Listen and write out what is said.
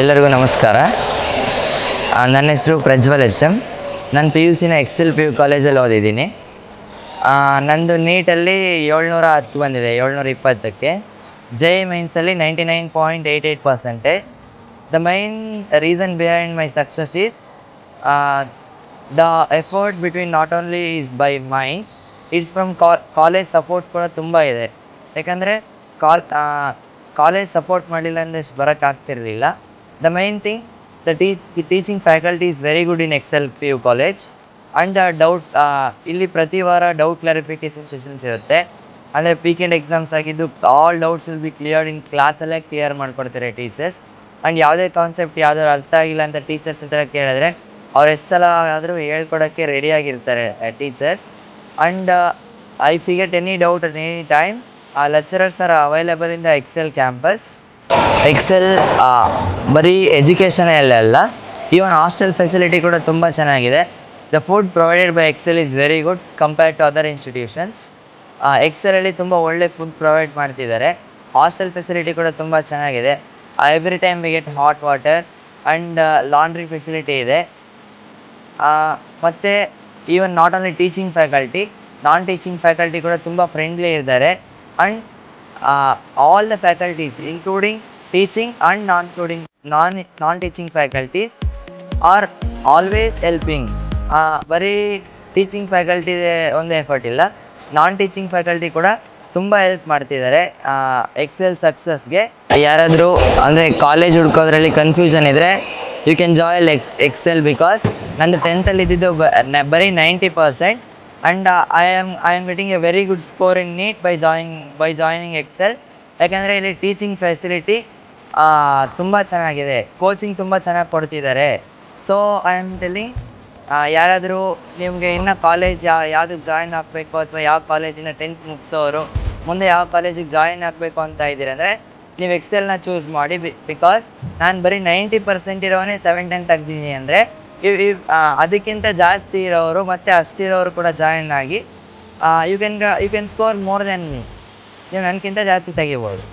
ಎಲ್ಲರಿಗೂ ನಮಸ್ಕಾರ. ನನ್ನ ಹೆಸರು ಪ್ರಜ್ವಲ್ ಎಚ್ ಎಮ್. ನಾನು PUCನ ಎಕ್ಸೆಲ್ PU ಕಾಲೇಜಲ್ಲಿ ಓದಿದ್ದೀನಿ. ನಂದು ನೀಟಲ್ಲಿ 710 ಬಂದಿದೆ, 720ಕ್ಕೆ. JEE ಮೈನ್ಸಲ್ಲಿ 99.88%. The main reason behind my success is the effort between not only is by mind, it's from college support ಕೂಡ ತುಂಬ ಇದೆ. ಯಾಕಂದರೆ ಕಾಲೇಜ್ ಸಪೋರ್ಟ್ ಮಾಡಲಿಲ್ಲ ಅಂದರೆ ಬರೋಕ್ಕಾಗ್ತಿರಲಿಲ್ಲ. The main thing, the teaching faculty is very good in Excel PU college. And ಇಲ್ಲಿ ಪ್ರತಿ ವಾರ ಡೌಟ್ ಕ್ಲಾರಿಫಿಕೇಷನ್ ಸೆಷನ್ಸ್ ಇರುತ್ತೆ. ಅಂದರೆ ವೀಕೆಂಡ್ ಎಕ್ಸಾಮ್ಸ್ ಆಗಿದ್ದು all doubts will be cleared in ಕ್ಲಾಸಲ್ಲೇ ಕ್ಲಿಯರ್ ಮಾಡಿಕೊಡ್ತಾರೆ ಟೀಚರ್ಸ್. ಆ್ಯಂಡ್ ಯಾವುದೇ ಕಾನ್ಸೆಪ್ಟ್ ಯಾವ್ದಾದ್ರು ಅರ್ಥ ಆಗಿಲ್ಲ ಅಂತ ಟೀಚರ್ಸ್ ಹತ್ರ ಕೇಳಿದ್ರೆ ಅವ್ರು ಎಷ್ಟು ಸಲ ಆದರೂ ಹೇಳ್ಕೊಡೋಕ್ಕೆ ರೆಡಿಯಾಗಿರ್ತಾರೆ teachers. And if you get any doubt at any time, lecturers are available in the Excel campus. Excel ಬರೀ ಎಜುಕೇಷನಲ್ಲ, ಈವನ್ ಹಾಸ್ಟೆಲ್ ಫೆಸಿಲಿಟಿ ಕೂಡ ತುಂಬ ಚೆನ್ನಾಗಿದೆ. The food provided by Excel is very good compared to other institutions. ಎಕ್ಸೆಲಲ್ಲಿ ತುಂಬ ಒಳ್ಳೆ food provide ಮಾಡ್ತಿದ್ದಾರೆ. Hostel facility ಕೂಡ ತುಂಬ ಚೆನ್ನಾಗಿದೆ. Every time we get hot water and laundry facility ಇದೆ. ಮತ್ತು even not only teaching faculty, non teaching faculty ಕೂಡ ತುಂಬ ಫ್ರೆಂಡ್ಲಿ ಇದ್ದಾರೆ. And all the faculties including teaching and non teaching faculties are always helping. ಬರೀ teaching faculty ಒಂದೇ effort ಇಲ್ಲ, ನಾನ್ teaching faculty ಕೂಡ ತುಂಬ ಹೆಲ್ಪ್ ಮಾಡ್ತಿದ್ದಾರೆ ಎಕ್ಸೆಲ್ ಸಕ್ಸಸ್ಗೆ. ಯಾರಾದರೂ ಅಂದರೆ ಕಾಲೇಜ್ ಹುಡ್ಕೋದ್ರಲ್ಲಿ ಕನ್ಫ್ಯೂಷನ್ ಇದ್ದರೆ you can join Excel, because ನಂದು 10th ಇದ್ದಿದ್ದು ಬರೀ 90%. And I am getting a very good score in NEET by joining Excel. ಯಾಕೆಂದರೆ ಇಲ್ಲಿ ಟೀಚಿಂಗ್ ಫೆಸಿಲಿಟಿ ತುಂಬ ಚೆನ್ನಾಗಿದೆ, ಕೋಚಿಂಗ್ ತುಂಬ ಚೆನ್ನಾಗಿ ಕೊಡ್ತಿದ್ದಾರೆ. ಸೊ ಐ ಆಮ್ ಟೆಲ್ಲಿಂಗ್, ಯಾರಾದರೂ ನಿಮಗೆ ಇನ್ನೂ ಕಾಲೇಜ್ ಯಾವುದಕ್ಕೆ ಜಾಯ್ನ್ ಆಗಬೇಕು ಅಥವಾ ಯಾವ ಕಾಲೇಜಿನ 10th ಮುಗಿಸೋರು ಮುಂದೆ ಯಾವ ಕಾಲೇಜಿಗೆ ಜಾಯ್ನ್ ಆಗಬೇಕು ಅಂತ ಇದ್ದೀರಂದರೆ ನೀವು ಎಕ್ಸೆಲ್ನ ಚೂಸ್ ಮಾಡಿ. ಬಿಕಾಸ್ ನಾನು ಬರೀ 90% ಇರೋನೇ 710 ತೆಗ್ದಿದ್ದೀನಿ ಅಂದರೆ ಅದಕ್ಕಿಂತ ಜಾಸ್ತಿ ಇರೋರು ಮತ್ತು ಅಷ್ಟಿರೋರು ಕೂಡ ಜಾಯಿನ್ ಆಗಿ you can score more than me. ನೀವು ನನಗಿಂತ ಜಾಸ್ತಿ ತೆಗಿಬೋದು.